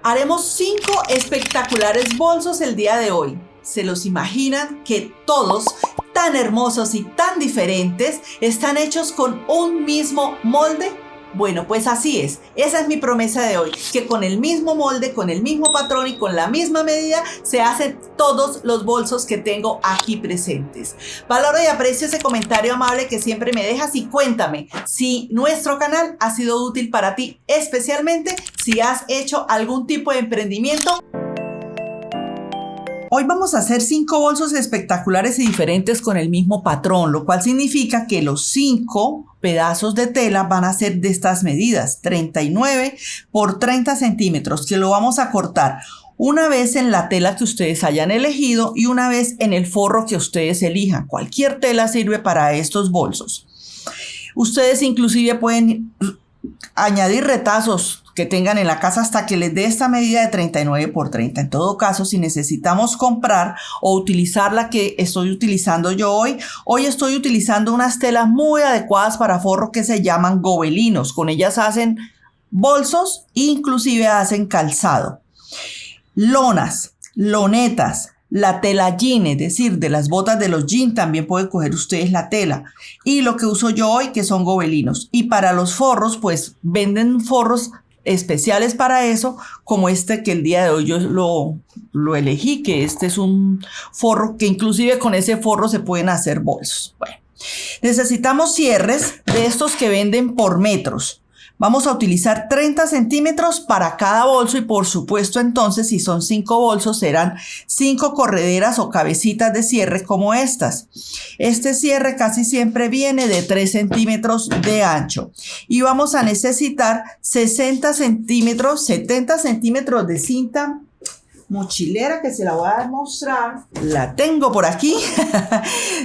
Haremos 5 espectaculares bolsos el día de hoy. ¿Se los imaginan que todos, tan hermosos y tan diferentes, están hechos con un mismo molde? Bueno, pues así es. Esa es mi promesa de hoy, que con el mismo molde, con el mismo patrón y con la misma medida se hacen todos los bolsos que tengo aquí presentes. Valoro y aprecio ese comentario amable que siempre me dejas y cuéntame si nuestro canal ha sido útil para ti, especialmente si has hecho algún tipo de emprendimiento. Hoy vamos a hacer 5 bolsos espectaculares y diferentes con el mismo patrón, lo cual significa que los 5 pedazos de tela van a ser de estas medidas, 39 por 30 centímetros, que lo vamos a cortar una vez en la tela que ustedes hayan elegido y una vez en el forro que ustedes elijan. Cualquier tela sirve para estos bolsos. Ustedes inclusive pueden añadir retazos que tengan en la casa hasta que les dé esta medida de 39 por 30. En todo caso, si necesitamos comprar o utilizar la que estoy utilizando yo hoy estoy utilizando unas telas muy adecuadas para forro que se llaman gobelinos. Con ellas hacen bolsos, inclusive hacen calzado. Lonas, lonetas, la tela jean, es decir, de las botas de los jeans, también pueden coger ustedes la tela. Y lo que uso yo hoy, que son gobelinos. Y para los forros, pues venden forros especiales para eso, como este que el día de hoy yo lo elegí, que este es un forro que inclusive con ese forro se pueden hacer bolsos. Bueno, necesitamos cierres de estos que venden por metros. Vamos a utilizar 30 centímetros para cada bolso y por supuesto entonces si son 5 bolsos serán 5 correderas o cabecitas de cierre como estas. Este cierre casi siempre viene de 3 centímetros de ancho y vamos a necesitar 60 centímetros, 70 centímetros de cinta mochilera que se la voy a mostrar. La tengo por aquí.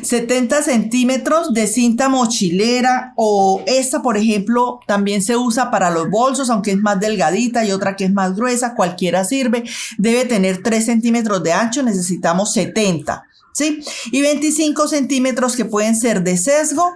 70 centímetros de cinta mochilera o esta, por ejemplo, también se usa para los bolsos, aunque es más delgadita y otra que es más gruesa. Cualquiera sirve. Debe tener 3 centímetros de ancho. Necesitamos 70. ¿Sí? Y 25 centímetros que pueden ser de sesgo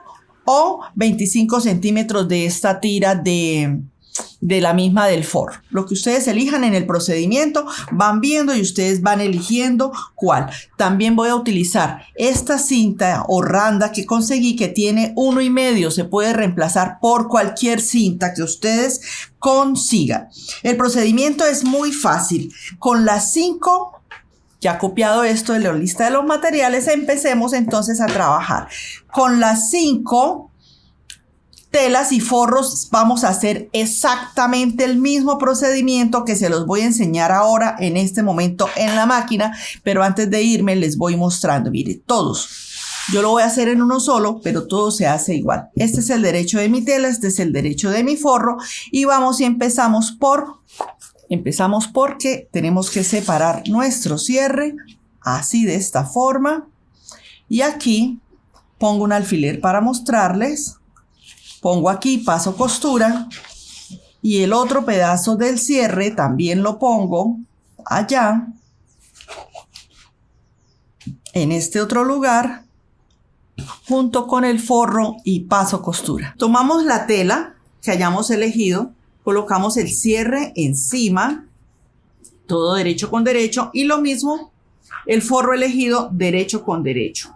o 25 centímetros de esta tira de la misma del forro. Lo que ustedes elijan en el procedimiento van viendo y ustedes van eligiendo cuál. También voy a utilizar esta cinta o randa que conseguí que tiene 1,5. Se puede reemplazar por cualquier cinta que ustedes consigan. El procedimiento es muy fácil. Con las 5, ya copiado esto de la lista de los materiales, empecemos entonces a trabajar. Con las 5 telas y forros vamos a hacer exactamente el mismo procedimiento que se los voy a enseñar ahora en este momento en la máquina, pero antes de irme les voy mostrando. Mire, todos. Yo lo voy a hacer en uno solo, pero todo se hace igual. Este es el derecho de mi tela, este es el derecho de mi forro y vamos y empezamos porque tenemos que separar nuestro cierre así de esta forma y aquí pongo un alfiler para mostrarles. Pongo aquí, paso costura y el otro pedazo del cierre también lo pongo allá, en este otro lugar, junto con el forro y paso costura. Tomamos la tela que hayamos elegido, colocamos el cierre encima, todo derecho con derecho y lo mismo el forro elegido derecho con derecho,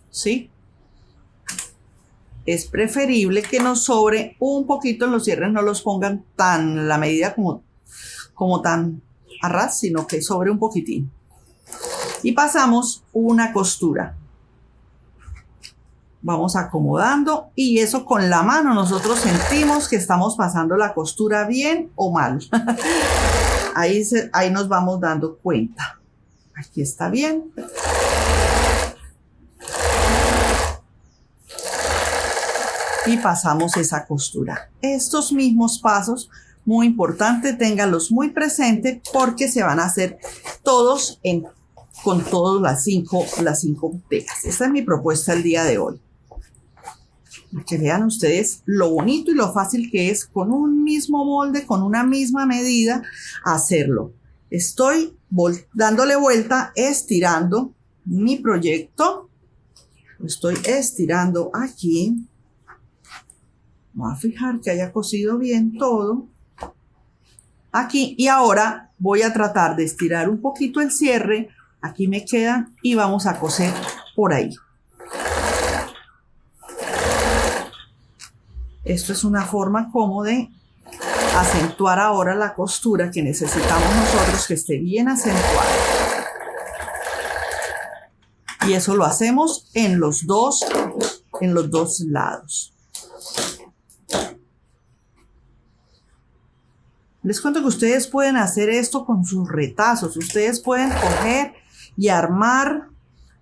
¿sí? Es preferible que nos sobre un poquito en los cierres, no los pongan tan la medida como tan a ras, sino que sobre un poquitín. Y pasamos una costura. Vamos acomodando y eso con la mano nosotros sentimos que estamos pasando la costura bien o mal. Ahí nos vamos dando cuenta. Aquí está bien. Y pasamos esa costura. Estos mismos pasos, muy importante, ténganlos muy presentes porque se van a hacer todos con todas las cinco telas. Esta es mi propuesta el día de hoy. Para que vean ustedes lo bonito y lo fácil que es con un mismo molde, con una misma medida, hacerlo. Estoy dándole vuelta, estirando mi proyecto. Lo estoy estirando aquí. Vamos a fijar que haya cosido bien todo. aquí, y ahora voy a tratar de estirar un poquito el cierre. Aquí me quedan y vamos a coser por ahí. Esto es una forma como de acentuar ahora la costura que necesitamos nosotros, que esté bien acentuada. Y eso lo hacemos en los dos lados. Les cuento que ustedes pueden hacer esto con sus retazos. Ustedes pueden coger y armar,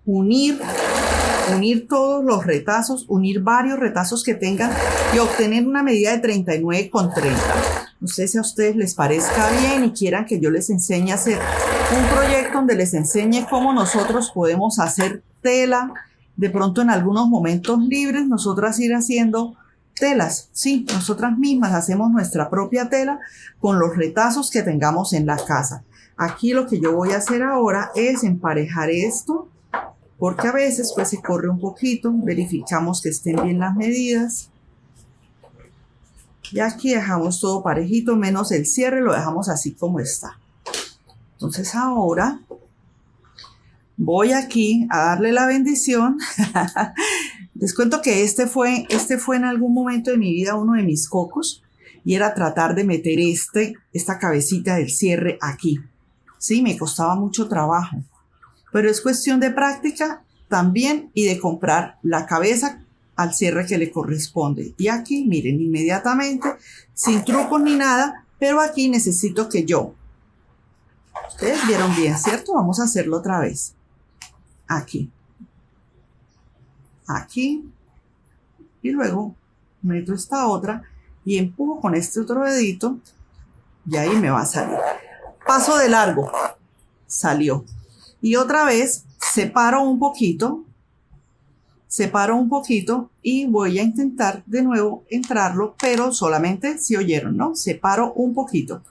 unir todos los retazos, unir varios retazos que tengan y obtener una medida de 39,30. No sé si a ustedes les parezca bien y quieran que yo les enseñe a hacer un proyecto donde les enseñe cómo nosotros podemos hacer tela. De pronto en algunos momentos libres nosotras ir haciendo telas. Sí, nosotras mismas hacemos nuestra propia tela con los retazos que tengamos en la casa. Aquí lo que yo voy a hacer ahora es emparejar esto, porque a veces pues se corre un poquito. Verificamos que estén bien las medidas. Y aquí dejamos todo parejito, menos el cierre, lo dejamos así como está. Entonces ahora voy aquí a darle la bendición. Les cuento que este fue en algún momento de mi vida uno de mis cocos, y era tratar de meter esta cabecita del cierre aquí. Sí, me costaba mucho trabajo, pero es cuestión de práctica también y de comprar la cabeza al cierre que le corresponde. Y aquí, miren, inmediatamente, sin trucos ni nada, pero aquí necesito que ustedes vieron bien, ¿cierto? Vamos a hacerlo otra vez. Aquí, y luego meto esta otra y empujo con este otro dedito y ahí me va a salir. Paso de largo, salió. Y otra vez separo un poquito y voy a intentar de nuevo entrarlo, pero solamente, si oyeron, ¿no? Separo un poquito,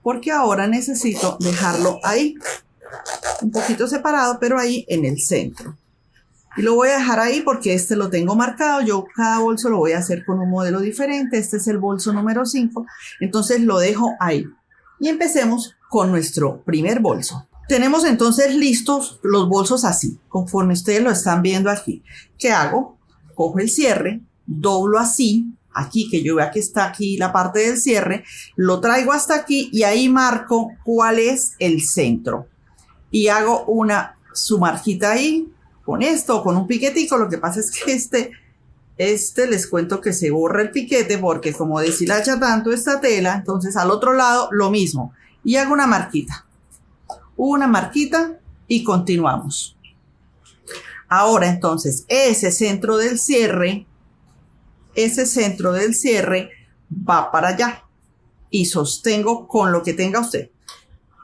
porque ahora necesito dejarlo ahí, un poquito separado, pero ahí en el centro. Y lo voy a dejar ahí porque este lo tengo marcado. Yo cada bolso lo voy a hacer con un modelo diferente. Este es el bolso número 5. Entonces lo dejo ahí. Y empecemos con nuestro primer bolso. Tenemos entonces listos los bolsos así, conforme ustedes lo están viendo aquí. ¿Qué hago? Cojo el cierre, doblo así, aquí que yo vea que está aquí la parte del cierre, lo traigo hasta aquí y ahí marco cuál es el centro. Y hago su marquita ahí, con esto o con un piquetico. Lo que pasa es que les cuento que se borra el piquete porque como deshilacha tanto esta tela, entonces al otro lado lo mismo. Y hago una marquita y continuamos. Ahora entonces ese centro del cierre va para allá y sostengo con lo que tenga usted.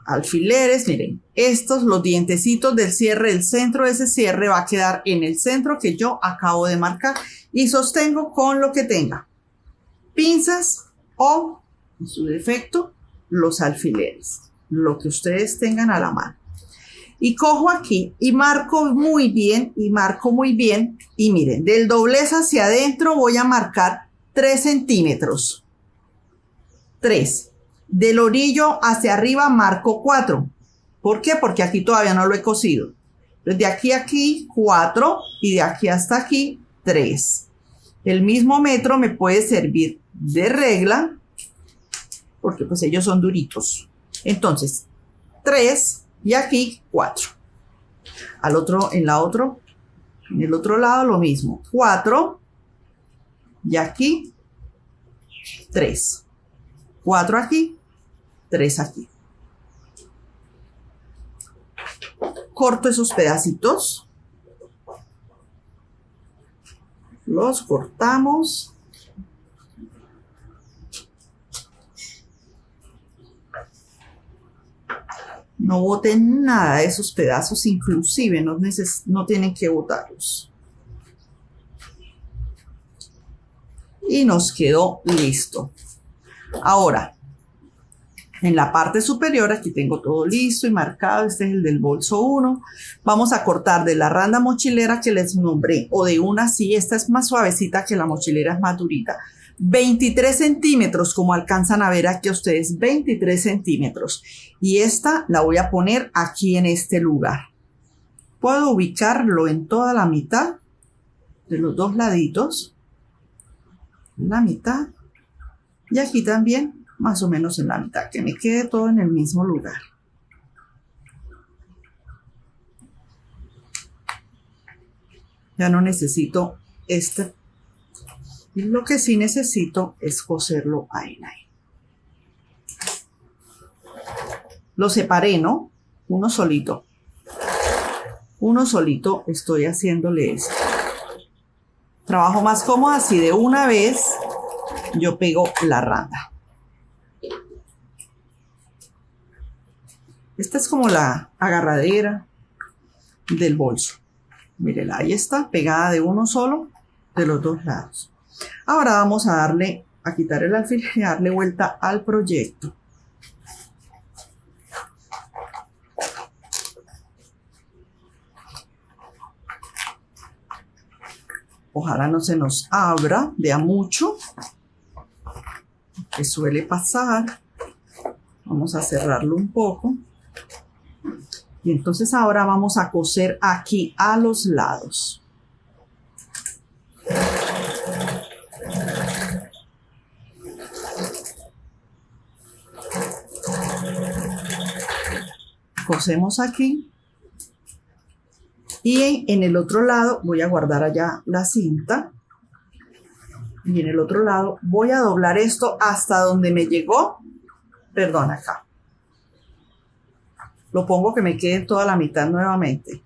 Alfileres, miren, los dientecitos del cierre, el centro de ese cierre va a quedar en el centro que yo acabo de marcar y sostengo con lo que tenga. Pinzas o, en su defecto, los alfileres, lo que ustedes tengan a la mano. Y cojo aquí y marco muy bien, y miren, del doblez hacia adentro voy a marcar 3 centímetros. 3. Del orillo hacia arriba marco 4. ¿Por qué? Porque aquí todavía no lo he cosido. Desde aquí a aquí 4 y de aquí hasta aquí 3. El mismo metro me puede servir de regla porque pues ellos son duritos. Entonces 3 y aquí 4. En el otro lado lo mismo. 4 y aquí 3. 4 aquí, 3 aquí. Corto esos pedacitos. Los cortamos. No boten nada de esos pedazos, inclusive no tienen que botarlos. Y nos quedó listo. Ahora, en la parte superior, aquí tengo todo listo y marcado. Este es el del bolso 1. Vamos a cortar de la randa mochilera que les nombré, o de una así. Esta es más suavecita que la mochilera, es más durita. 23 centímetros, como alcanzan a ver aquí ustedes, 23 centímetros. Y esta la voy a poner aquí en este lugar. Puedo ubicarlo en toda la mitad de los dos laditos, la mitad, y aquí también más o menos en la mitad, que me quede todo en el mismo lugar. Ya no necesito este. Y lo que sí necesito es coserlo ahí. Lo separé, ¿no? Uno solito. Uno solito estoy haciéndole esto. Trabajo más cómodo así, de una vez yo pego la randa. Esta es como la agarradera del bolso. Mírenla, ahí está, pegada de uno solo, de los dos lados. Ahora vamos a quitar el alfiler y darle vuelta al proyecto. Ojalá no se nos abra de a mucho, que suele pasar. Vamos a cerrarlo un poco. Y entonces ahora vamos a coser aquí a los lados. Cosemos aquí. Y en el otro lado voy a guardar allá la cinta. Y en el otro lado voy a doblar esto hasta donde me llegó. Perdón, acá. Lo pongo que me quede toda la mitad nuevamente.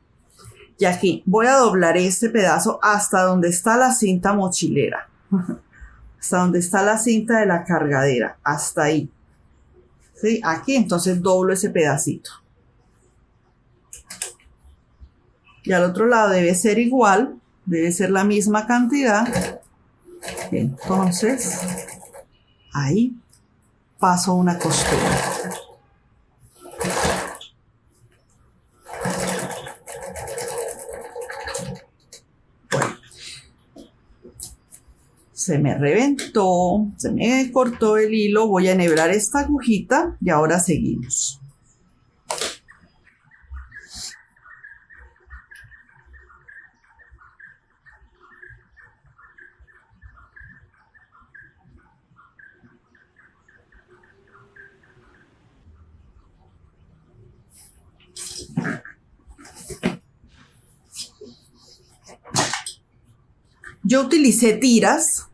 Y aquí voy a doblar este pedazo hasta donde está la cinta mochilera. Hasta donde está la cinta de la cargadera. Hasta ahí. ¿Sí? Aquí entonces doblo ese pedacito. Y al otro lado debe ser igual. Debe ser la misma cantidad. Entonces, ahí paso una costura. Bueno, se me reventó, se me cortó el hilo. Voy a enhebrar esta agujita y ahora seguimos. Yo utilicé tiras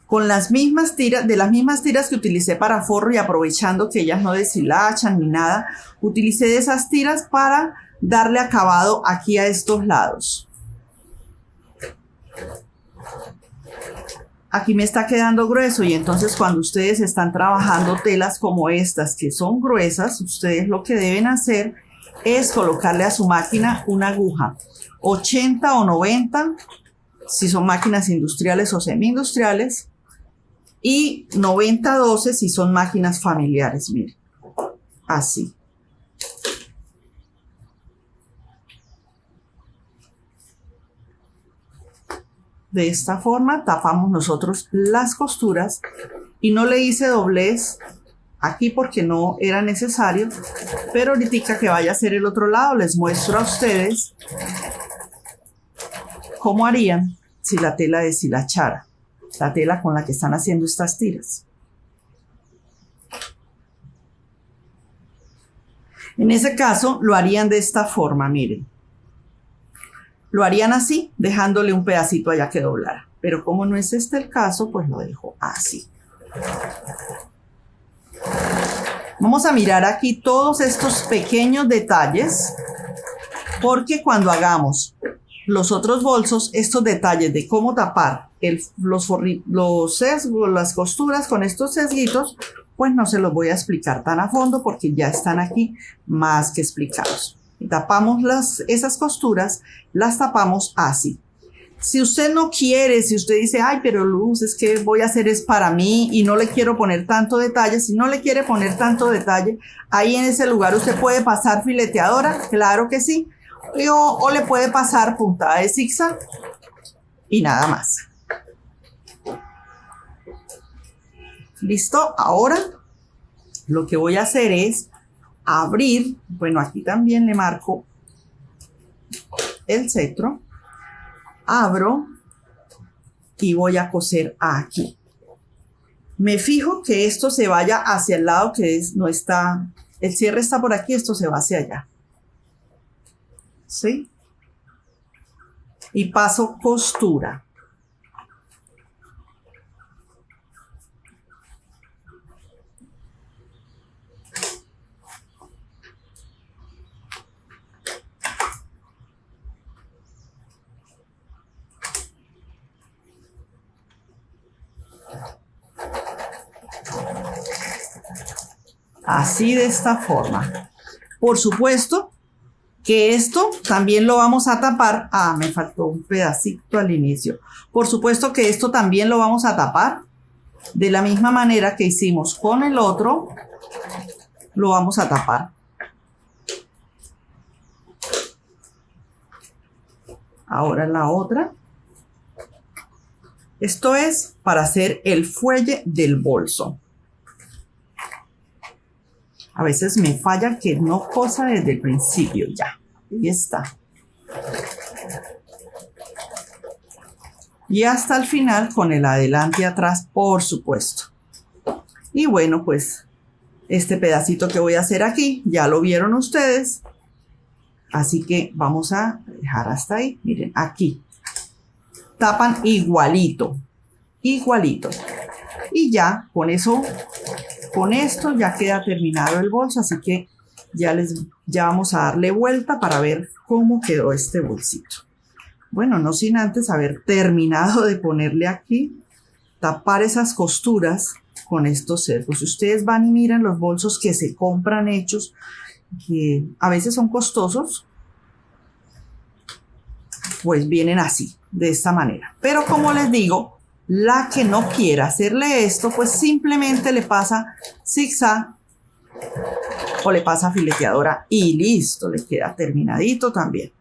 con las mismas tiras, de las mismas tiras que utilicé para forro, y aprovechando que ellas no deshilachan ni nada, utilicé de esas tiras para darle acabado aquí a estos lados. Aquí me está quedando grueso, y entonces cuando ustedes están trabajando telas como estas que son gruesas, ustedes lo que deben hacer es colocarle a su máquina una aguja 80 o 90 si son máquinas industriales o semi-industriales, y 90-12 si son máquinas familiares. Miren, así. De esta forma tapamos nosotros las costuras, y no le hice doblez aquí porque no era necesario, pero ahorita que vaya a hacer el otro lado les muestro a ustedes cómo harían si la tela deshilachara, la tela con la que están haciendo estas tiras. En ese caso lo harían de esta forma, miren. Lo harían así, dejándole un pedacito allá que doblara. Pero como no es este el caso, pues lo dejo así. Vamos a mirar aquí todos estos pequeños detalles, porque cuando hagamos los otros bolsos, estos detalles de cómo tapar los sesgos, las costuras con estos sesguitos, pues no se los voy a explicar tan a fondo porque ya están aquí más que explicados. Y tapamos esas costuras, las tapamos así. Si usted no quiere, si usted dice, ay, pero Luz, es que voy a hacer es para mí y no le quiero poner tanto detalle, si no le quiere poner tanto detalle, ahí en ese lugar usted puede pasar fileteadora, claro que sí, o le puede pasar puntada de zigzag y nada más. ¿Listo? Ahora lo que voy a hacer es abrir, bueno, aquí también le marco el cetro, abro y voy a coser aquí. Me fijo que esto se vaya hacia el lado que no está, el cierre está por aquí, esto se va hacia allá. ¿Sí? Y paso costura. Así de esta forma. Por supuesto que esto también lo vamos a tapar. Ah, me faltó un pedacito al inicio. Por supuesto que esto también lo vamos a tapar. De la misma manera que hicimos con el otro, lo vamos a tapar. Ahora la otra. Esto es para hacer el fuelle del bolso. A veces me falla que no cosa desde el principio ya. Ahí está. Y hasta el final con el adelante y atrás, por supuesto. Y bueno, pues este pedacito que voy a hacer aquí, ya lo vieron ustedes. Así que vamos a dejar hasta ahí. Miren, aquí. Tapan igualito. Igualito. Y ya, con eso... Con esto ya queda terminado el bolso, así que ya vamos a darle vuelta para ver cómo quedó este bolsito. Bueno, no sin antes haber terminado de ponerle aquí, tapar esas costuras con estos cercos. Si ustedes van y miran los bolsos que se compran hechos, que a veces son costosos, pues vienen así, de esta manera. Pero como les digo, la que no quiera hacerle esto, pues simplemente le pasa zigzag o le pasa fileteadora y listo, le queda terminadito también.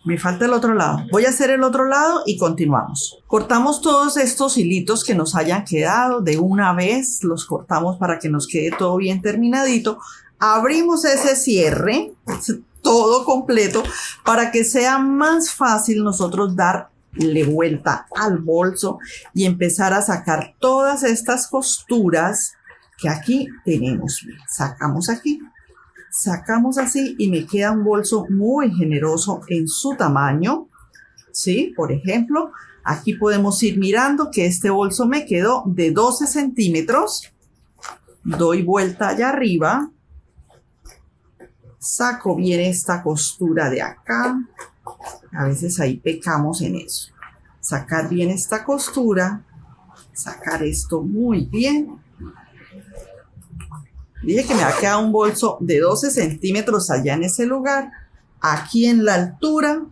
Me falta el otro lado. Voy a hacer el otro lado y continuamos. Cortamos todos estos hilitos que nos hayan quedado de una vez, los cortamos para que nos quede todo bien terminadito. Abrimos ese cierre, todo completo, para que sea más fácil nosotros darle vuelta al bolso y empezar a sacar todas estas costuras que aquí tenemos. Sacamos aquí, sacamos así y me queda un bolso muy generoso en su tamaño. ¿Sí? Por ejemplo, aquí podemos ir mirando que este bolso me quedó de 12 centímetros. Doy vuelta allá arriba, saco bien esta costura de acá. A veces ahí pecamos en eso. Sacar bien esta costura. Sacar esto muy bien. Dije que me ha quedado un bolso de 12 centímetros allá en ese lugar. Aquí en la altura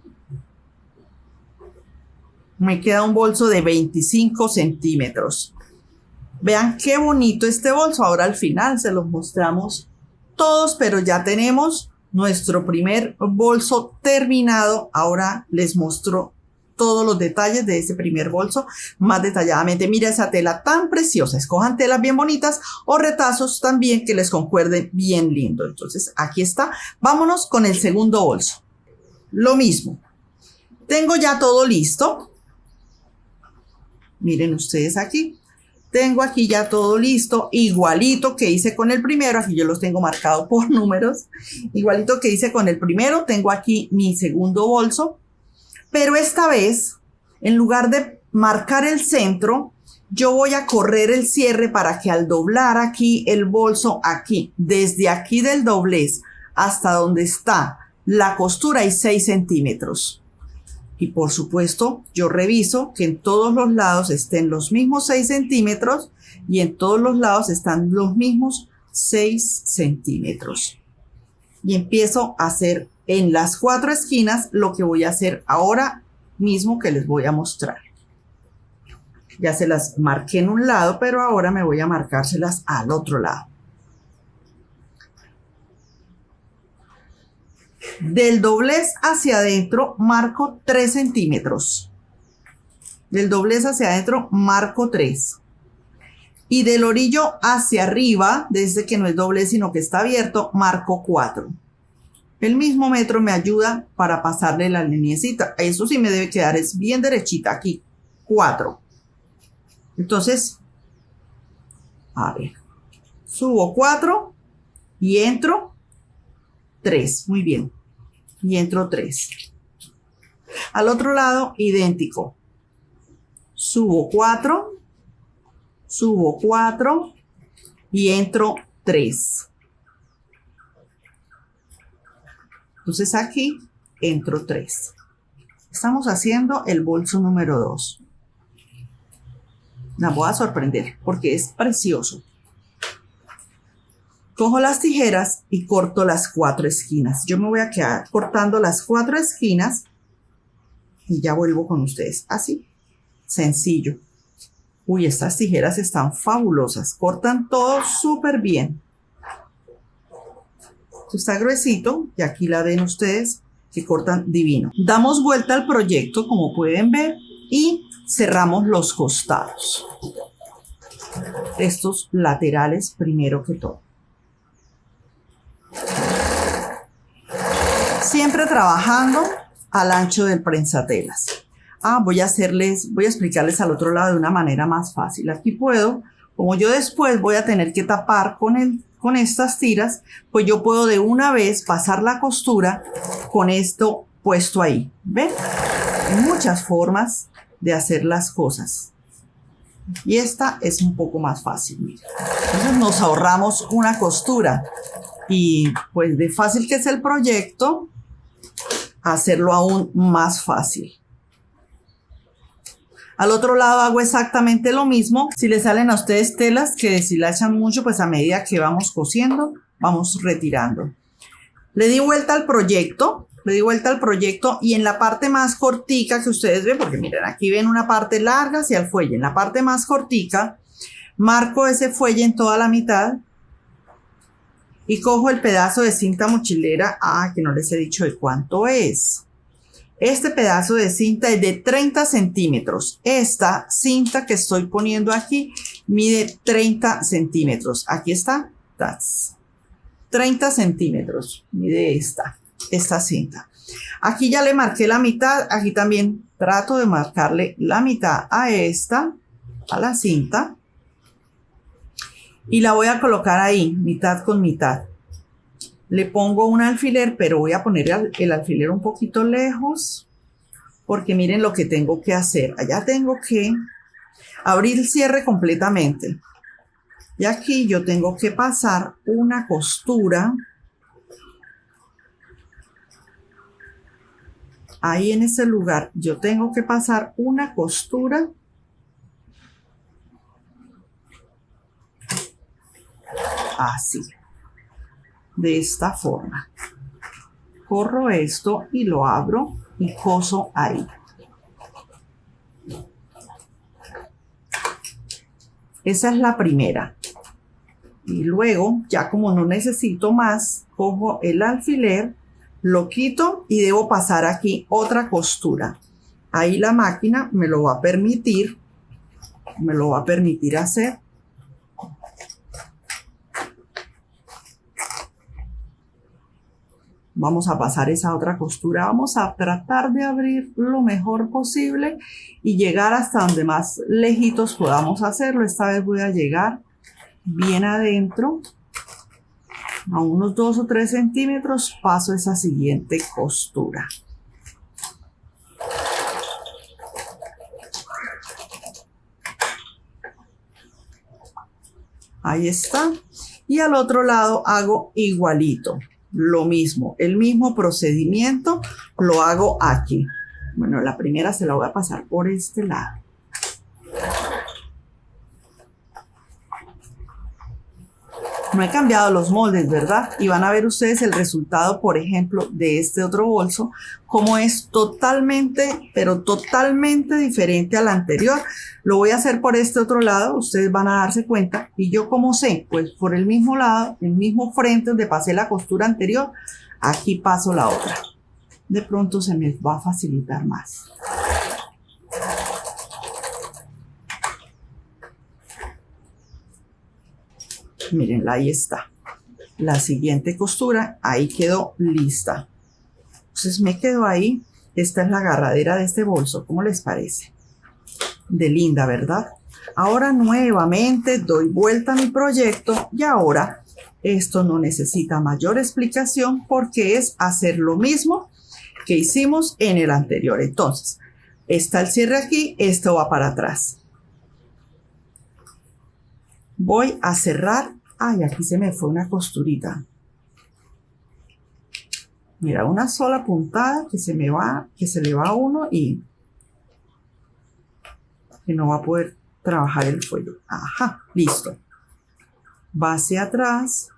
me queda un bolso de 25 centímetros. Vean qué bonito este bolso. Ahora al final se los mostramos todos, pero ya tenemos nuestro primer bolso terminado. Ahora les muestro todos los detalles de ese primer bolso más detalladamente. Mira esa tela tan preciosa. Escojan telas bien bonitas o retazos también que les concuerden bien lindo. Entonces aquí está. Vámonos con el segundo bolso. Lo mismo. Tengo ya todo listo. Miren ustedes aquí. Tengo aquí ya todo listo, igualito que hice con el primero. Aquí yo los tengo marcados por números. Igualito que hice con el primero, tengo aquí mi segundo bolso. Pero esta vez, en lugar de marcar el centro, yo voy a correr el cierre para que al doblar aquí el bolso, aquí, desde aquí del doblez hasta donde está la costura hay 6 centímetros. Y por supuesto, yo reviso que en todos los lados estén los mismos 6 centímetros y en todos los lados están los mismos 6 centímetros. Y empiezo a hacer en las 4 esquinas lo que voy a hacer ahora mismo que les voy a mostrar. Ya se las marqué en un lado, pero ahora me voy a marcárselas al otro lado. Del doblez hacia adentro marco 3 centímetros. Del doblez hacia adentro marco 3. Y del orillo hacia arriba, desde que no es doblez sino que está abierto, marco 4. El mismo metro me ayuda para pasarle la lineecita. Eso sí me debe quedar, es bien derechita aquí. 4. Entonces, a ver, subo 4 y entro 3. Muy bien. Y entro 3. Al otro lado, idéntico. Subo 4 y entro 3. Entonces aquí entro 3. Estamos haciendo el bolso número 2. La voy a sorprender porque es precioso. Cojo las tijeras y corto las 4 esquinas. Yo me voy a quedar cortando las 4 esquinas y ya vuelvo con ustedes. Así, sencillo. Uy, estas tijeras están fabulosas. Cortan todo súper bien. Esto está gruesito y aquí la ven ustedes que cortan divino. Damos vuelta al proyecto como pueden ver y cerramos los costados. Estos laterales primero que todo. Siempre trabajando al ancho del prensatelas. Voy a explicarles al otro lado de una manera más fácil. Aquí puedo, como yo después voy a tener que tapar con estas tiras, pues yo puedo de una vez pasar la costura con esto puesto ahí. ¿Ven? Hay muchas formas de hacer las cosas. Y esta es un poco más fácil. Mira. Entonces nos ahorramos una costura. Y pues de fácil que es el proyecto, hacerlo aún más fácil. Al otro lado hago exactamente lo mismo. Si les salen a ustedes telas que deshilachan mucho, pues a medida que vamos cosiendo, vamos retirando. Le di vuelta al proyecto. Y en la parte más cortica que ustedes ven, porque miren, aquí ven una parte larga hacia el fuelle. En la parte más cortica, marco ese fuelle en toda la mitad. Y cojo el pedazo de cinta mochilera. Que no les he dicho de cuánto es. Este pedazo de cinta es de 30 centímetros. Esta cinta que estoy poniendo aquí mide 30 centímetros. Aquí está. 30 centímetros mide esta cinta. Aquí ya le marqué la mitad. Aquí también trato de marcarle la mitad a la cinta. Y la voy a colocar ahí, mitad con mitad. Le pongo un alfiler, pero voy a poner el alfiler un poquito lejos. Porque miren lo que tengo que hacer. Allá tengo que abrir el cierre completamente. Y aquí yo tengo que pasar una costura. Ahí en ese lugar yo tengo que pasar una costura. Así, de esta forma. Corro esto y lo abro y coso ahí. Esa es la primera. Y luego, ya como no necesito más, cojo el alfiler, lo quito y debo pasar aquí otra costura. Ahí la máquina me lo va a permitir hacer. Vamos a pasar esa otra costura. Vamos a tratar de abrir lo mejor posible y llegar hasta donde más lejitos podamos hacerlo. Esta vez voy a llegar bien adentro. A unos 2 o 3 centímetros paso esa siguiente costura. Ahí está. Y al otro lado hago igualito. Lo mismo, el mismo procedimiento lo hago aquí. Bueno, la primera se la voy a pasar por este lado. No he cambiado los moldes, ¿verdad? Y van a ver ustedes el resultado, por ejemplo, de este otro bolso, como es totalmente, pero totalmente diferente al anterior. Lo voy a hacer por este otro lado, ustedes van a darse cuenta. Y yo, ¿cómo sé? Pues por el mismo lado, el mismo frente donde pasé la costura anterior, aquí paso la otra. De pronto se me va a facilitar más. Mírenla, ahí está. La siguiente costura, ahí quedó lista. Entonces me quedó ahí. Esta es la agarradera de este bolso. ¿Cómo les parece? De linda, ¿verdad? Ahora nuevamente doy vuelta a mi proyecto y ahora esto no necesita mayor explicación porque es hacer lo mismo que hicimos en el anterior. Entonces, está el cierre aquí, esto va para atrás. Voy a cerrar. Ay, aquí se me fue una costurita. Mira, una sola puntada que se me va, que se le va a uno y que no va a poder trabajar el fuelle. Ajá, listo. Va hacia atrás,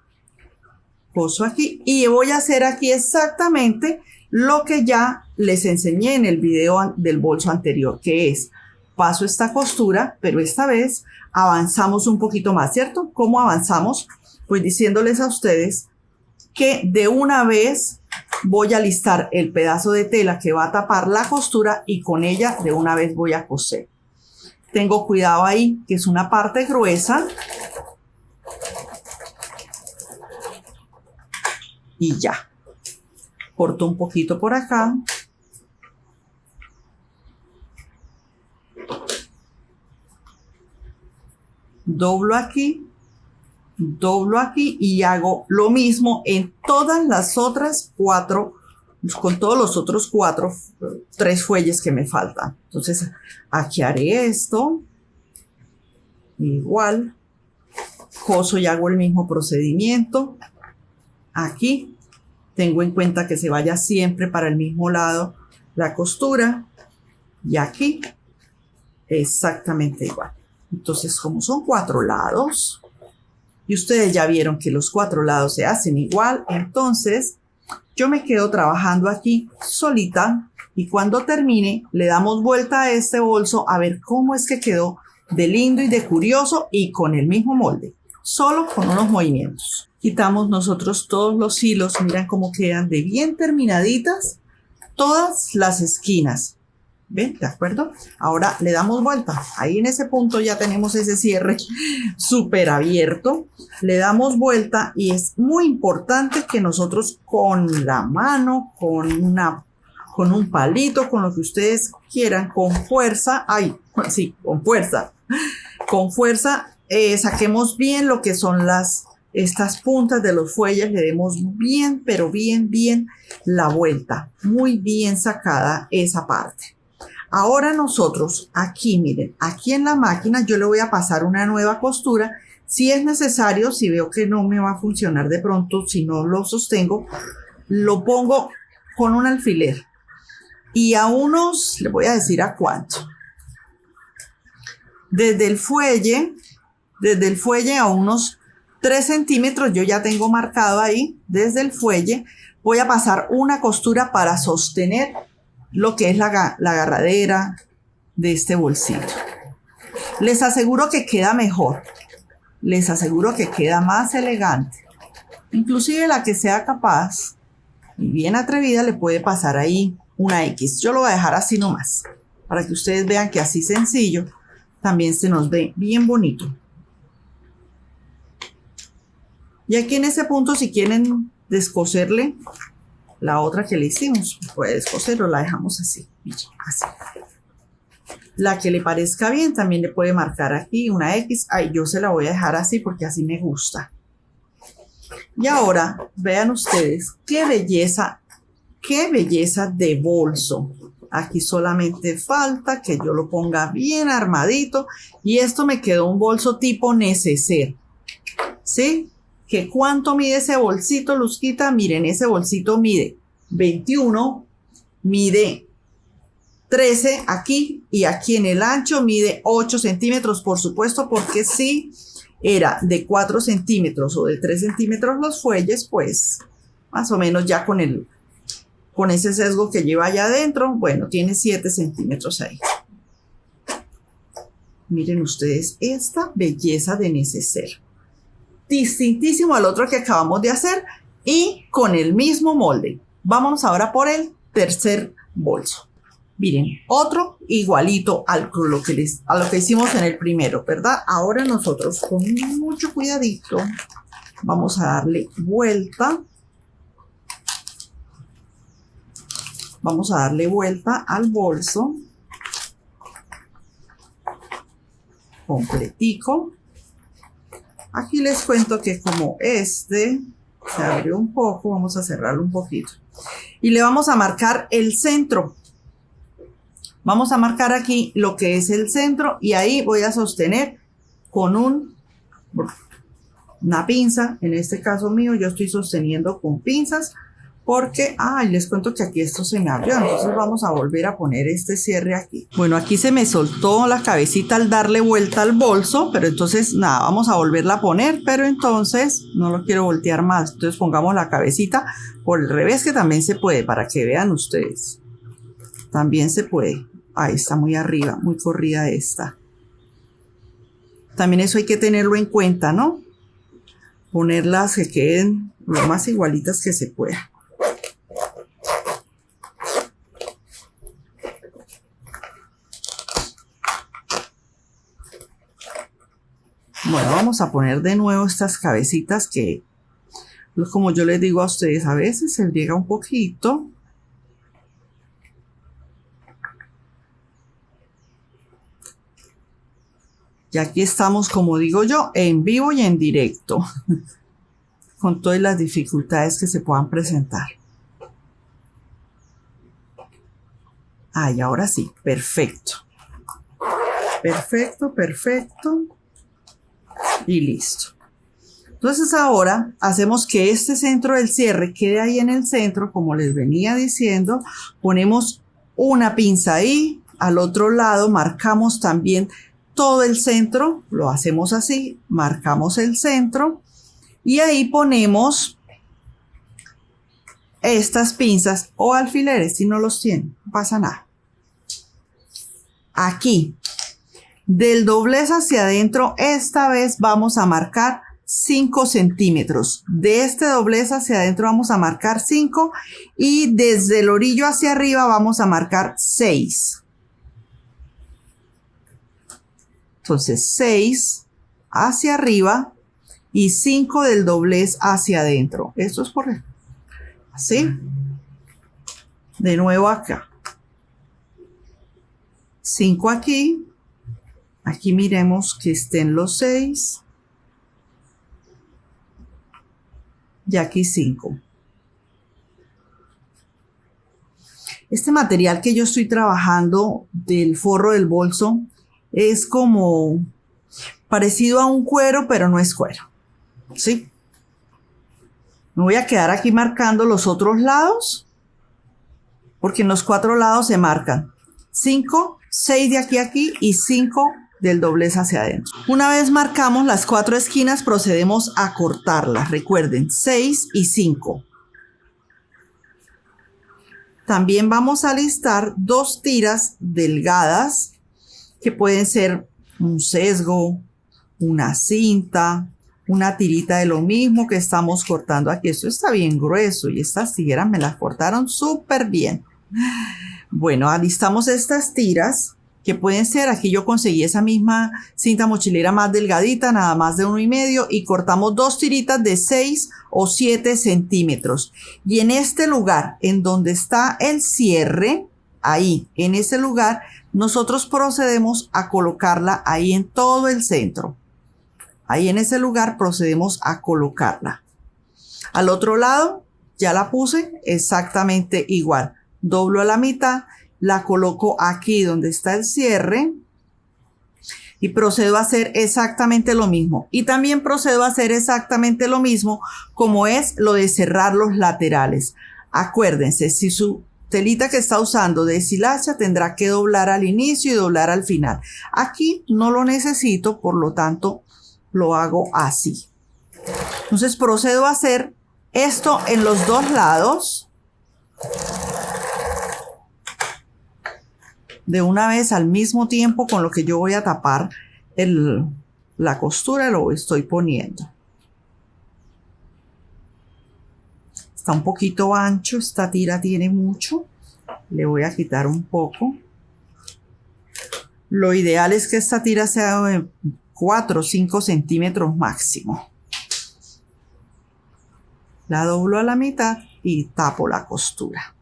coso aquí y voy a hacer aquí exactamente lo que ya les enseñé en el video del bolso anterior, que es paso esta costura, pero esta vez avanzamos un poquito más, ¿cierto? ¿Cómo avanzamos? Pues diciéndoles a ustedes que de una vez voy a listar el pedazo de tela que va a tapar la costura y con ella de una vez voy a coser. Tengo cuidado ahí, que es una parte gruesa. Y ya. Corto un poquito por acá. Doblo aquí y hago lo mismo en todas las otras 4, con todos los otros 3 fuelles que me faltan. Entonces aquí haré esto, igual, coso y hago el mismo procedimiento. Aquí tengo en cuenta que se vaya siempre para el mismo lado la costura y aquí exactamente igual. Entonces, como son 4 lados y ustedes ya vieron que los 4 lados se hacen igual, entonces yo me quedo trabajando aquí solita y cuando termine le damos vuelta a este bolso a ver cómo es que quedó de lindo y de curioso y con el mismo molde, solo con unos movimientos. Quitamos nosotros todos los hilos, miren cómo quedan de bien terminaditas todas las esquinas. ¿Ven? ¿De acuerdo? Ahora le damos vuelta. Ahí en ese punto ya tenemos ese cierre súper abierto. Le damos vuelta y es muy importante que nosotros con la mano, con un palito, con lo que ustedes quieran, con fuerza, con fuerza, saquemos bien lo que son estas puntas de los fuelles, le demos bien, pero bien la vuelta. Muy bien sacada esa parte. Ahora nosotros aquí, miren, aquí en la máquina yo le voy a pasar una nueva costura. Si es necesario, si veo que no me va a funcionar de pronto, si no lo sostengo, lo pongo con un alfiler. Y a unos, le voy a decir a cuánto. Desde el fuelle a unos 3 centímetros, yo ya tengo marcado ahí, desde el fuelle, voy a pasar una costura para sostener lo que es la agarradera de este bolsito. Les aseguro que queda mejor, les aseguro que queda más elegante. Inclusive la que sea capaz y bien atrevida le puede pasar ahí una X. Yo lo voy a dejar así nomás, para que ustedes vean que así sencillo también se nos ve bien bonito. Y aquí en ese punto, si quieren descoserle la otra que le hicimos, puede descoser o la dejamos así, así. La que le parezca bien también le puede marcar aquí una X. Ay, yo se la voy a dejar así porque así me gusta. Y ahora vean ustedes qué belleza de bolso. Aquí solamente falta que yo lo ponga bien armadito y esto me quedó un bolso tipo neceser. ¿Sí? ¿Que cuánto mide ese bolsito, Luzquita? Miren, ese bolsito mide 21, mide 13 aquí y aquí en el ancho mide 8 centímetros, por supuesto, porque si era de 4 centímetros o de 3 centímetros los fuelles, pues más o menos ya con ese sesgo que lleva allá adentro, bueno, tiene 7 centímetros ahí. Miren ustedes esta belleza de neceser. Distintísimo al otro que acabamos de hacer y con el mismo molde. Vámonos ahora por el tercer bolso. Miren, otro igualito a lo que hicimos en el primero, ¿verdad? Ahora nosotros con mucho cuidadito vamos a darle vuelta. Vamos a darle vuelta al bolso completico. Aquí les cuento que como este se abrió un poco, vamos a cerrarlo un poquito. Y le vamos a marcar el centro. Vamos a marcar aquí lo que es el centro y ahí voy a sostener con una pinza. En este caso mío yo estoy sosteniendo con pinzas porque, les cuento que aquí esto se me abrió, entonces vamos a volver a poner este cierre aquí. Bueno, aquí se me soltó la cabecita al darle vuelta al bolso, pero entonces nada, vamos a volverla a poner, pero entonces no lo quiero voltear más, entonces pongamos la cabecita por el revés, que también se puede, para que vean ustedes. También se puede. Ahí está muy arriba, muy corrida esta. También eso hay que tenerlo en cuenta, ¿no? Ponerlas que queden lo más igualitas que se pueda. Bueno, vamos a poner de nuevo estas cabecitas que, como yo les digo a ustedes, a veces se llega un poquito. Y aquí estamos, como digo yo, en vivo y en directo, con todas las dificultades que se puedan presentar. Y ahora sí, perfecto. Perfecto, perfecto. Y listo. Entonces ahora hacemos que este centro del cierre quede ahí en el centro, como les venía diciendo. Ponemos una pinza ahí, al otro lado marcamos también todo el centro, lo hacemos así, marcamos el centro y ahí ponemos estas pinzas o alfileres, si no los tienen, no pasa nada. Aquí, del doblez hacia adentro, esta vez vamos a marcar 5 centímetros. De este doblez hacia adentro vamos a marcar 5 y desde el orillo hacia arriba vamos a marcar 6. Entonces 6 hacia arriba y 5 del doblez hacia adentro. Esto es por así. De nuevo acá. 5 aquí. Aquí miremos que estén los 6. Y aquí 5. Este material que yo estoy trabajando del forro del bolso es como parecido a un cuero, pero no es cuero. ¿Sí? Me voy a quedar aquí marcando los otros lados, porque en los 4 lados se marcan 5, 6 de aquí a aquí y 5 del doblez hacia adentro. Una vez marcamos las 4 esquinas, procedemos a cortarlas. Recuerden, 6 y 5. También vamos a listar 2 tiras delgadas, que pueden ser un sesgo, una cinta, una tirita de lo mismo que estamos cortando aquí. Esto está bien grueso y estas tijeras me las cortaron súper bien. Bueno, alistamos estas tiras que pueden ser, aquí yo conseguí esa misma cinta mochilera más delgadita, nada más de 1,5, y cortamos 2 tiritas de 6 o 7 centímetros. Y en este lugar, en donde está el cierre, ahí, en ese lugar, nosotros procedemos a colocarla ahí en todo el centro. Ahí en ese lugar procedemos a colocarla. Al otro lado ya la puse exactamente igual. Doblo a la mitad, la coloco aquí donde está el cierre y procedo a hacer exactamente lo mismo. Y también procedo a hacer exactamente lo mismo como es lo de cerrar los laterales. Acuérdense, si su telita que está usando de deshilacha, tendrá que doblar al inicio y doblar al final. Aquí no lo necesito, por lo tanto lo hago así. Entonces procedo a hacer esto en los 2 lados. De una vez al mismo tiempo con lo que yo voy a tapar la costura, lo estoy poniendo. Está un poquito ancho, esta tira tiene mucho. Le voy a quitar un poco. Lo ideal es que esta tira sea de 4 o 5 centímetros máximo. La doblo a la mitad y tapo la costura.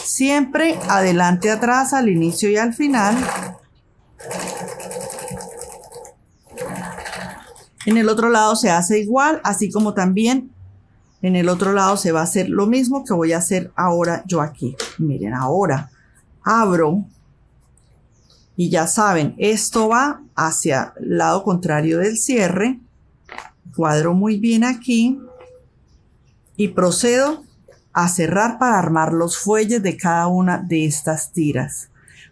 Siempre adelante, atrás, al inicio y al final. En el otro lado se hace igual, así como también en el otro lado se va a hacer lo mismo que voy a hacer ahora yo aquí. Miren, ahora abro y ya saben, esto va hacia el lado contrario del cierre. Cuadro muy bien aquí y procedo a cerrar para armar los fuelles de cada una de estas tiras.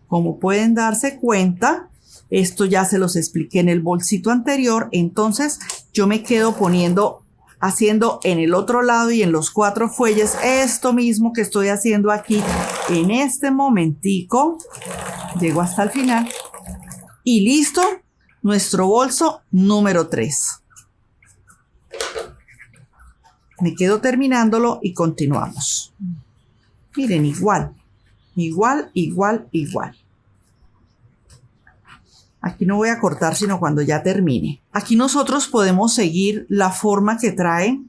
Como pueden darse cuenta, esto ya se los expliqué en el bolsito anterior, entonces yo me quedo haciendo en el otro lado y en los 4 fuelles esto mismo que estoy haciendo aquí en este momentico. Llego hasta el final y listo, nuestro bolso número 3. Me quedo terminándolo y continuamos. Miren, igual. Aquí no voy a cortar sino cuando ya termine. Aquí nosotros podemos seguir la forma que trae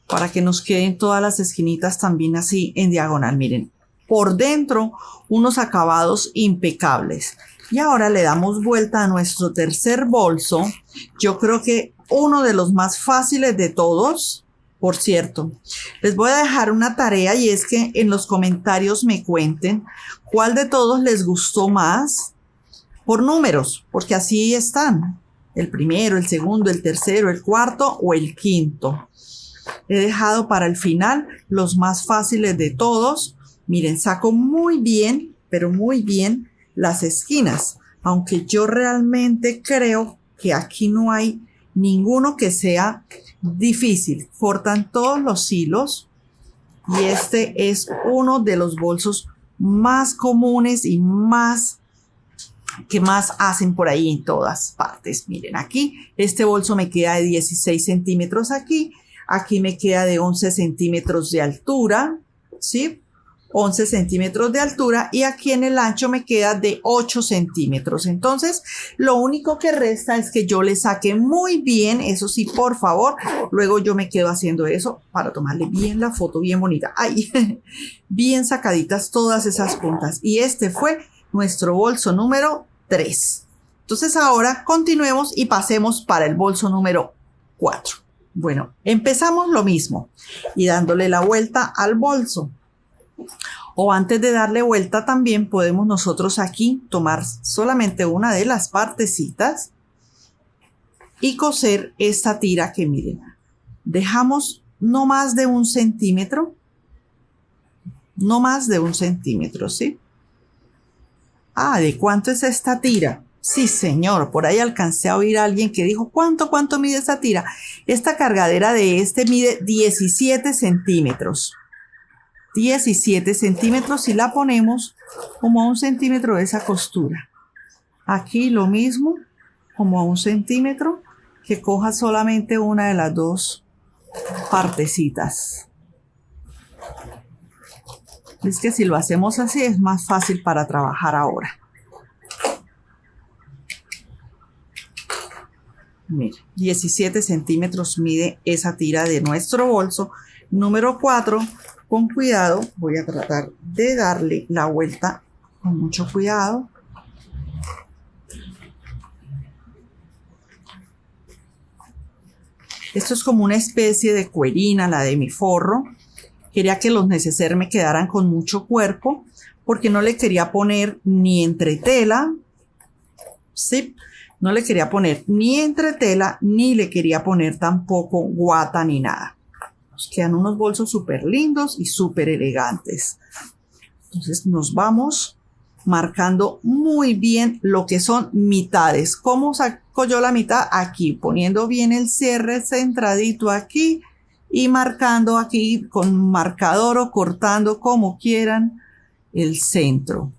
para que nos queden todas las esquinitas también así en diagonal. Miren, por dentro unos acabados impecables. Y ahora le damos vuelta a nuestro tercer bolso. Yo creo que uno de los más fáciles de todos. Por cierto, les voy a dejar una tarea y es que en los comentarios me cuenten cuál de todos les gustó más por números, porque así están. El primero, el segundo, el tercero, el cuarto o el quinto. He dejado para el final los más fáciles de todos. Miren, saco muy bien, pero muy bien las esquinas. Aunque yo realmente creo que aquí no hay ninguno que sea difícil. Cortan todos los hilos y este es uno de los bolsos más comunes y que más hacen por ahí en todas partes. Miren, aquí este bolso me queda de 16 centímetros aquí me queda de 11 centímetros de altura, ¿sí? 11 centímetros de altura y aquí en el ancho me queda de 8 centímetros. Entonces, lo único que resta es que yo le saque muy bien, eso sí, por favor. Luego yo me quedo haciendo eso para tomarle bien la foto, bien bonita. ¡Ay! Bien sacaditas todas esas puntas. Y este fue nuestro bolso número 3. Entonces, ahora continuemos y pasemos para el bolso número 4. Bueno, empezamos lo mismo y dándole la vuelta al bolso. O antes de darle vuelta también podemos nosotros aquí tomar solamente una de las partecitas y coser esta tira que miren. Dejamos no más de 1 centímetro. No más de 1 centímetro, ¿sí? Ah, ¿de cuánto es esta tira? Sí, señor, por ahí alcancé a oír a alguien que dijo, ¿cuánto mide esta tira? Esta cargadera de este mide 17 centímetros. 17 centímetros y la ponemos como a 1 centímetro de esa costura. Aquí lo mismo, como a 1 centímetro, que coja solamente una de las 2 partecitas. Es que si lo hacemos así es más fácil para trabajar ahora. Mire, 17 centímetros mide esa tira de nuestro bolso número 4. Con cuidado, voy a tratar de darle la vuelta con mucho cuidado. Esto es como una especie de cuerina, la de mi forro. Quería que los neceser me quedaran con mucho cuerpo, porque no le quería poner ni entretela, ¿sí? No le quería poner ni entretela, ni le quería poner tampoco guata ni nada. Nos quedan unos bolsos súper lindos y súper elegantes. Entonces nos vamos marcando muy bien lo que son mitades. ¿Cómo saco yo la mitad? Aquí, poniendo bien el cierre centradito aquí y marcando aquí con marcador o cortando como quieran el centro.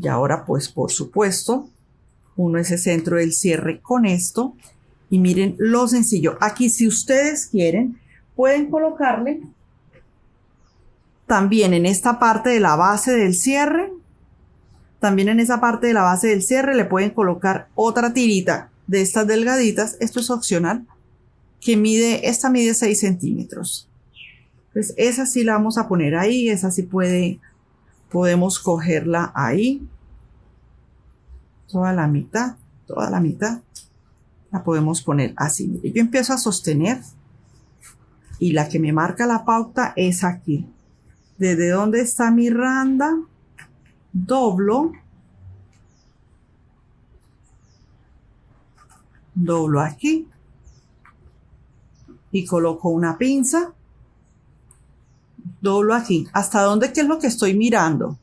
Y ahora pues por supuesto uno ese centro del cierre con esto Y miren lo sencillo. Aquí, si ustedes quieren, pueden colocarle también en esta parte de la base del cierre. También en esa parte de la base del cierre le pueden colocar otra tirita de estas delgaditas. Esto es opcional. Esta mide 6 centímetros. Entonces esa sí la vamos a poner ahí. Esa sí podemos cogerla ahí. Toda la mitad la podemos poner así. Mire, yo empiezo a sostener y la que me marca la pauta es aquí. Desde donde está mi randa, doblo aquí y coloco una pinza, doblo aquí. ¿Hasta dónde? ¿Qué es lo que estoy mirando?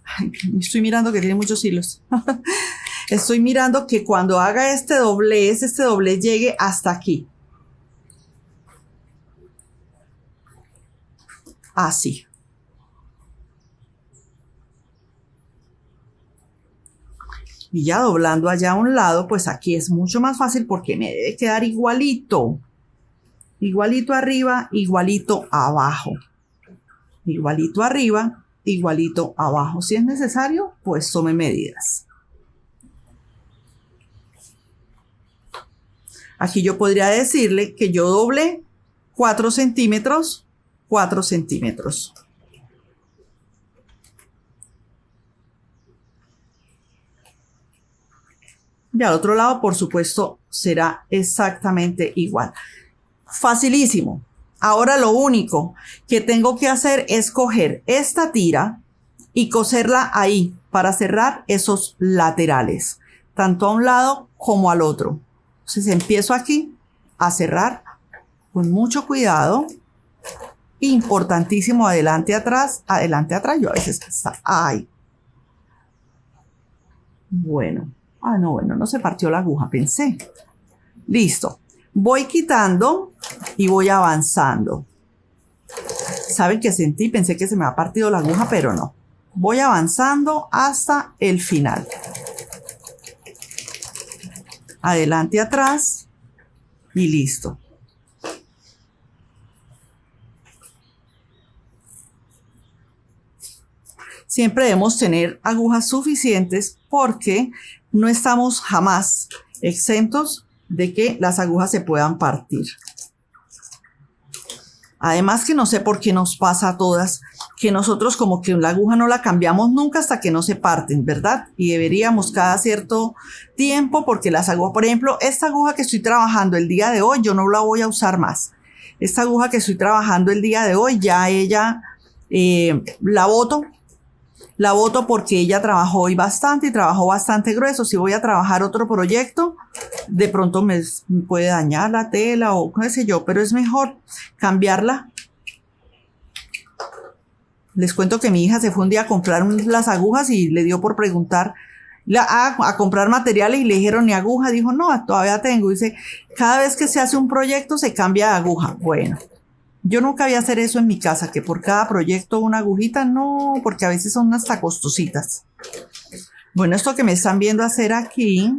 Ay, estoy mirando que tiene muchos hilos. Estoy mirando que cuando haga este doblez llegue hasta aquí. Así. Y ya doblando allá a un lado, pues aquí es mucho más fácil porque me debe quedar igualito. Igualito arriba, igualito abajo. Igualito arriba, igualito abajo. Si es necesario, pues tome medidas. Aquí yo podría decirle que yo doblé 4 centímetros, 4 centímetros. Y al otro lado, por supuesto, será exactamente igual. Facilísimo. Ahora lo único que tengo que hacer es coger esta tira y coserla ahí para cerrar esos laterales, tanto a un lado como al otro. Entonces empiezo aquí a cerrar con mucho cuidado. Importantísimo, adelante, atrás, yo a veces está ahí. Bueno. Ah, no, bueno, no se partió la aguja, pensé. Listo. Voy quitando y voy avanzando. ¿Saben qué sentí? Pensé que se me ha partido la aguja, pero no. Voy avanzando hasta el final. Adelante, atrás y listo. Siempre debemos tener agujas suficientes porque no estamos jamás exentos de que las agujas se puedan partir. Además que no sé por qué nos pasa a todas, que nosotros como que la aguja no la cambiamos nunca hasta que no se parten, ¿verdad? Y deberíamos cada cierto tiempo, porque las agujas, por ejemplo, esta aguja que estoy trabajando el día de hoy, yo no la voy a usar más. Esta aguja que estoy trabajando el día de hoy, ya ella la boto porque ella trabajó hoy bastante y trabajó bastante grueso. Si voy a trabajar otro proyecto, de pronto me puede dañar la tela o qué sé yo, pero es mejor cambiarla. Les cuento que mi hija se fue un día a comprar las agujas y le dio por preguntar a comprar materiales y le dijeron ni aguja. Dijo, no, todavía tengo. Dice, cada vez que se hace un proyecto se cambia de aguja. Bueno. Yo nunca voy a hacer eso en mi casa, que por cada proyecto una agujita, no, porque a veces son hasta costositas. Bueno, esto que me están viendo hacer aquí,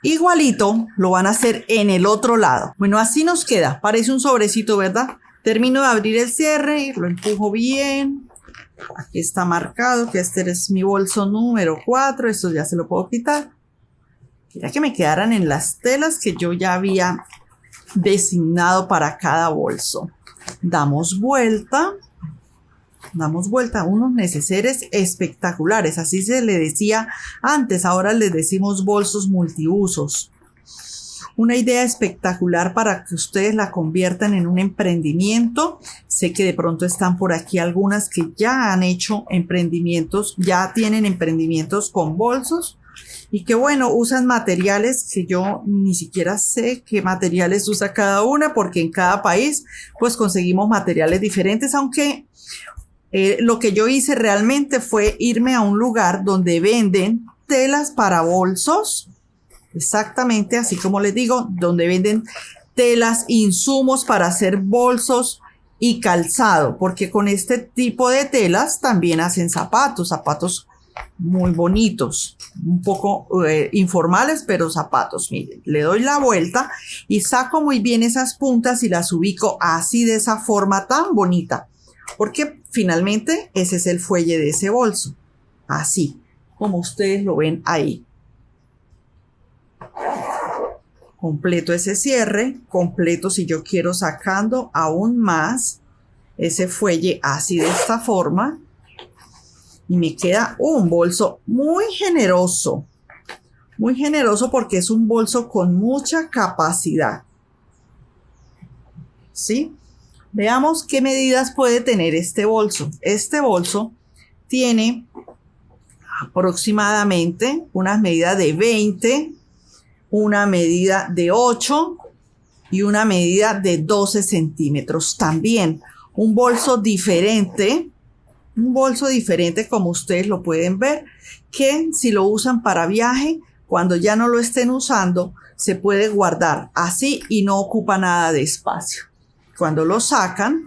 igualito lo van a hacer en el otro lado. Bueno, así nos queda, parece un sobrecito, ¿verdad? Termino de abrir el cierre, lo empujo bien. Aquí está marcado que este es mi bolso número 4, esto ya se lo puedo quitar. Quería que me quedaran en las telas que yo ya había designado para cada bolso. Damos vuelta, unos neceseres espectaculares, así se le decía antes, ahora les decimos bolsos multiusos. Una idea espectacular para que ustedes la conviertan en un emprendimiento. Sé que de pronto están por aquí algunas que ya han hecho emprendimientos, ya tienen emprendimientos con bolsos. Y que bueno, usan materiales que yo ni siquiera sé qué materiales usa cada una, porque en cada país pues conseguimos materiales diferentes, aunque lo que yo hice realmente fue irme a un lugar donde venden telas para bolsos, exactamente así como les digo, donde venden telas, insumos para hacer bolsos y calzado, porque con este tipo de telas también hacen zapatos Muy bonitos, un poco informales, pero zapatos. Miren, le doy la vuelta y saco muy bien esas puntas y las ubico así de esa forma tan bonita, porque finalmente ese es el fuelle de ese bolso, así como ustedes lo ven ahí. Completo ese cierre, completo si yo quiero sacando aún más ese fuelle así de esta forma. Y me queda un bolso muy generoso porque es un bolso con mucha capacidad. ¿Sí? Veamos qué medidas puede tener este bolso. Este bolso tiene aproximadamente unas medidas de 20, una medida de 8 y una medida de 12 centímetros. También un bolso diferente como ustedes lo pueden ver, que si lo usan para viaje, cuando ya no lo estén usando, se puede guardar así y no ocupa nada de espacio. Cuando lo sacan,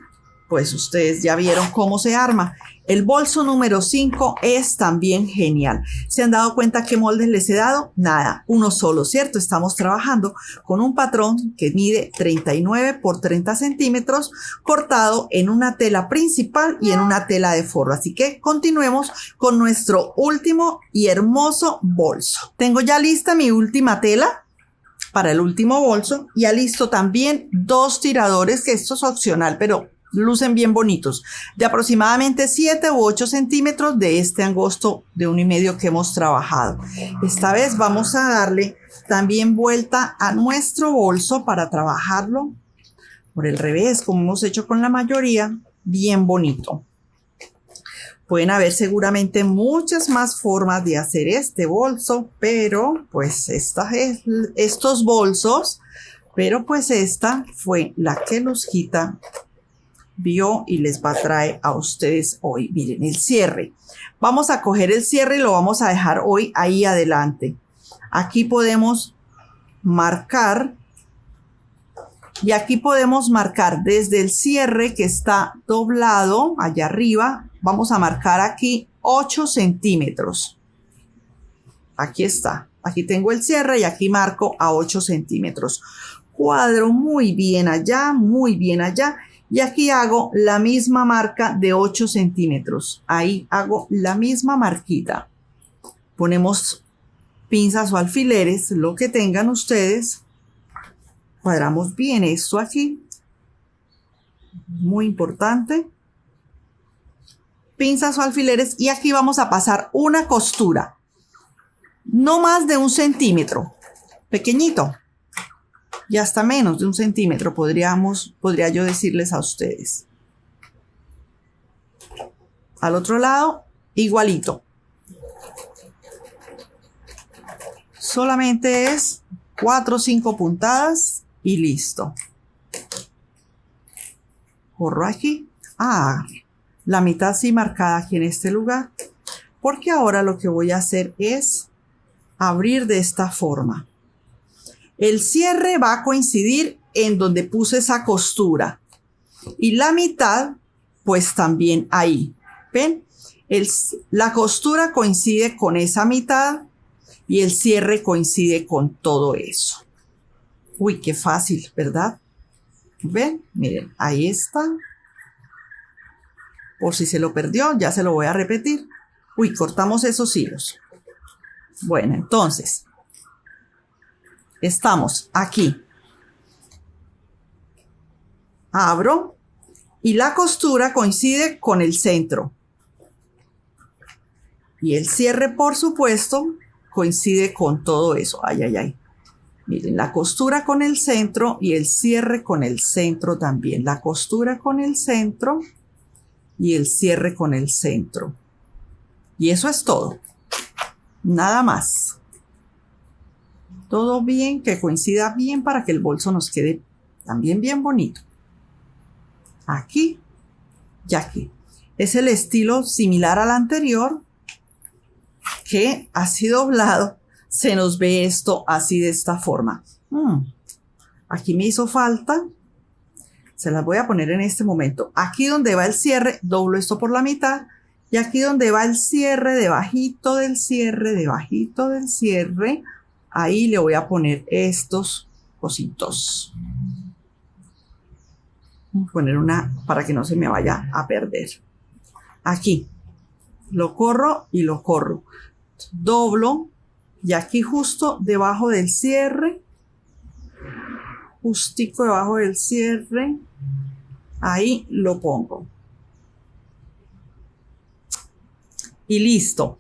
pues ustedes ya vieron cómo se arma. El bolso número 5 es también genial. ¿Se han dado cuenta qué moldes les he dado? Nada, uno solo, ¿cierto? Estamos trabajando con un patrón que mide 39 por 30 centímetros, cortado en una tela principal y en una tela de forro. Así que continuemos con nuestro último y hermoso bolso. Tengo ya lista mi última tela para el último bolso y ya listo también 2 tiradores, que esto es opcional, pero lucen bien bonitos, de aproximadamente 7 u 8 centímetros de este angosto de 1,5 que hemos trabajado. Esta vez vamos a darle también vuelta a nuestro bolso para trabajarlo por el revés, como hemos hecho con la mayoría, bien bonito. Pueden haber seguramente muchas más formas de hacer este bolso, pero pues estos bolsos, pero pues esta fue la que Luzquita vio y les va a traer a ustedes hoy. Miren el cierre. Vamos a coger el cierre y lo vamos a dejar hoy ahí adelante. Aquí podemos marcar y aquí podemos marcar desde el cierre que está doblado allá arriba. Vamos a marcar aquí 8 centímetros. Aquí está. Aquí tengo el cierre y aquí marco a 8 centímetros. Cuadro muy bien allá, muy bien allá. Y aquí hago la misma marca de 8 centímetros. Ahí hago la misma marquita. Ponemos pinzas o alfileres, lo que tengan ustedes. Cuadramos bien esto aquí. Muy importante. Pinzas o alfileres y aquí vamos a pasar una costura. No más de 1 centímetro. Pequeñito. Y hasta menos de 1 centímetro podría yo decirles a ustedes. Al otro lado, igualito. Solamente es 4 o 5 puntadas y listo. Corro aquí. La mitad sí marcada aquí en este lugar. Porque ahora lo que voy a hacer es abrir de esta forma. El cierre va a coincidir en donde puse esa costura. Y la mitad, pues también ahí. ¿Ven? La costura coincide con esa mitad y el cierre coincide con todo eso. Uy, qué fácil, ¿verdad? ¿Ven? Miren, ahí está. Por si se lo perdió, ya se lo voy a repetir. Uy, cortamos esos hilos. Bueno, entonces estamos aquí. Abro y la costura coincide con el centro. Y el cierre, por supuesto, coincide con todo eso. Ay, ay, ay. Miren, la costura con el centro y el cierre con el centro también. La costura con el centro y el cierre con el centro. Y eso es todo. Nada más. Todo bien, que coincida bien para que el bolso nos quede también bien bonito. Aquí y aquí. Es el estilo similar al anterior, que así doblado se nos ve esto así de esta forma. Aquí me hizo falta. Se las voy a poner en este momento. Aquí donde va el cierre, doblo esto por la mitad Y aquí donde va el cierre, debajito del cierre, ahí le voy a poner estos cositos. Voy a poner una para que no se me vaya a perder. Aquí lo corro y lo corro. Doblo y aquí justo debajo del cierre, justico debajo del cierre, ahí lo pongo. Y listo.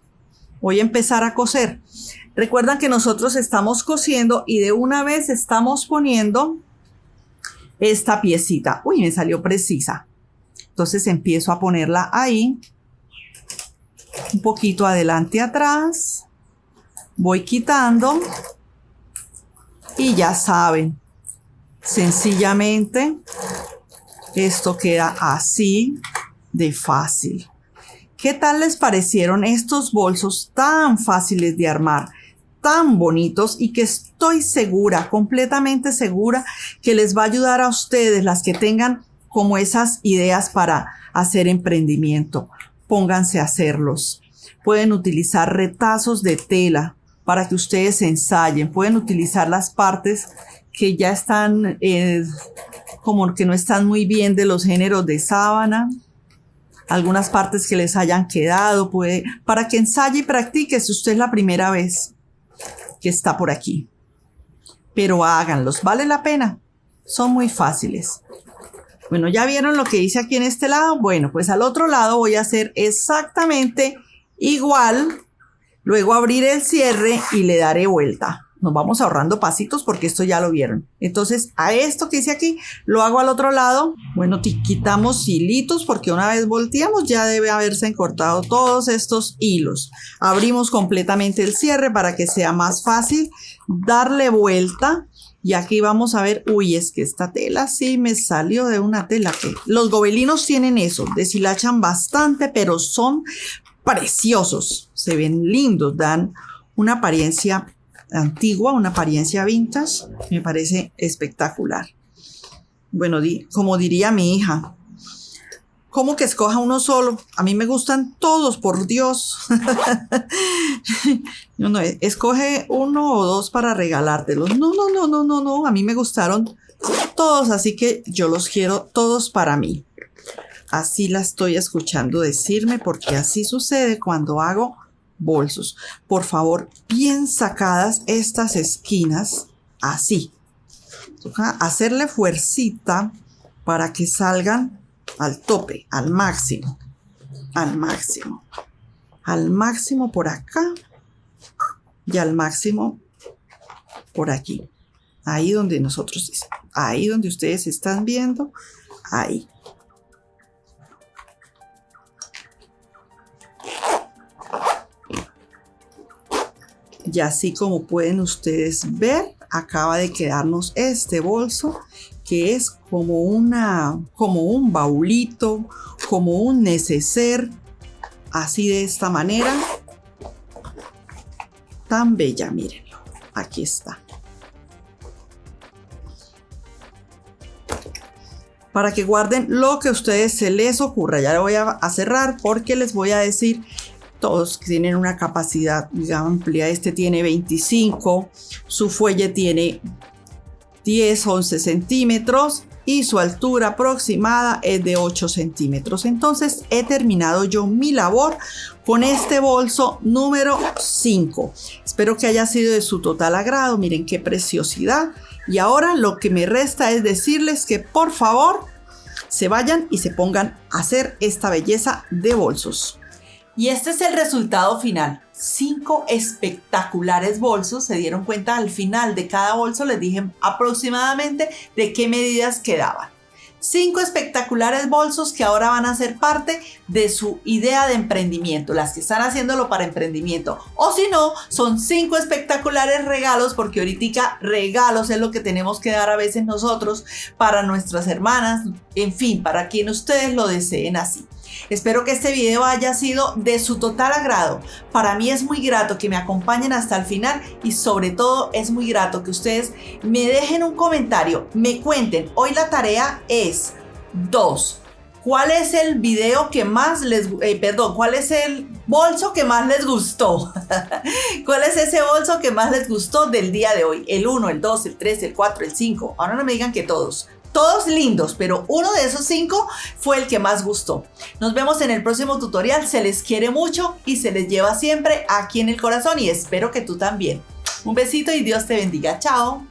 Voy a empezar a coser. Recuerdan que nosotros estamos cosiendo y de una vez estamos poniendo esta piecita. Uy, me salió precisa. Entonces empiezo a ponerla ahí. Un poquito adelante, atrás. Voy quitando. Y ya saben, sencillamente esto queda así de fácil. ¿Qué tal les parecieron estos bolsos tan fáciles de armar, tan bonitos y que estoy segura, completamente segura, que les va a ayudar a ustedes, las que tengan como esas ideas para hacer emprendimiento? Pónganse a hacerlos. Pueden utilizar retazos de tela para que ustedes ensayen. Pueden utilizar las partes que ya están, como que no están muy bien de los géneros de sábana. Algunas partes que les hayan quedado, para que ensaye y practique si usted es la primera vez que está por aquí. Pero háganlos, vale la pena. Son muy fáciles. Bueno, ¿ya vieron lo que hice aquí en este lado? Bueno, pues al otro lado voy a hacer exactamente igual. Luego abrir el cierre y le daré vuelta. Nos vamos ahorrando pasitos porque esto ya lo vieron. Entonces, a esto que hice aquí, lo hago al otro lado. Bueno, quitamos hilitos porque una vez volteamos ya debe haberse cortado todos estos hilos. Abrimos completamente el cierre para que sea más fácil darle vuelta. Y aquí vamos a ver, uy, es que esta tela sí me salió de una tela que... Los gobelinos tienen eso, deshilachan bastante, pero son preciosos. Se ven lindos, dan una apariencia antigua, una apariencia vintage. Me parece espectacular. Bueno, como diría mi hija, ¿cómo que escoja uno solo? A mí me gustan todos, por Dios. No, escoge uno o dos para regalártelos. No, a mí me gustaron todos, así que yo los quiero todos para mí. Así la estoy escuchando decirme, porque así sucede cuando hago bolsos. Por favor, bien sacadas estas esquinas, así. Toca hacerle fuercita para que salgan al tope, al máximo por acá y al máximo por aquí. Ahí donde ahí donde ustedes están viendo, ahí. Y así como pueden ustedes ver, acaba de quedarnos este bolso que es como un baulito, como un neceser, así de esta manera, tan bella, mírenlo, aquí está. Para que guarden lo que a ustedes se les ocurra. Ya lo voy a cerrar porque les voy a decir, todos tienen una capacidad amplia. Este tiene 25, su fuelle tiene 10, 11 centímetros y su altura aproximada es de 8 centímetros. Entonces he terminado yo mi labor con este bolso número 5. Espero que haya sido de su total agrado. Miren qué preciosidad. Y ahora lo que me resta es decirles que por favor se vayan y se pongan a hacer esta belleza de bolsos. Y este es el resultado final. 5 espectaculares bolsos. Se dieron cuenta al final de cada bolso, les dije aproximadamente de qué medidas quedaban. 5 espectaculares bolsos que ahora van a ser parte de su idea de emprendimiento, las que están haciéndolo para emprendimiento. O si no, son 5 espectaculares regalos, porque ahorita regalos es lo que tenemos que dar a veces nosotros para nuestras hermanas, en fin, para quien ustedes lo deseen así. Espero que este video haya sido de su total agrado. Para mí es muy grato que me acompañen hasta el final y sobre todo es muy grato que ustedes me dejen un comentario, me cuenten. Hoy la tarea es 2. ¿Cuál es el video que más cuál es el bolso que más les gustó? ¿Cuál es ese bolso que más les gustó del día de hoy? El 1, el 2, el 3, el 4, el 5. Ahora no me digan que todos. Todos lindos, pero uno de esos 5 fue el que más gustó. Nos vemos en el próximo tutorial. Se les quiere mucho y se les lleva siempre aquí en el corazón y espero que tú también. Un besito y Dios te bendiga. Chao.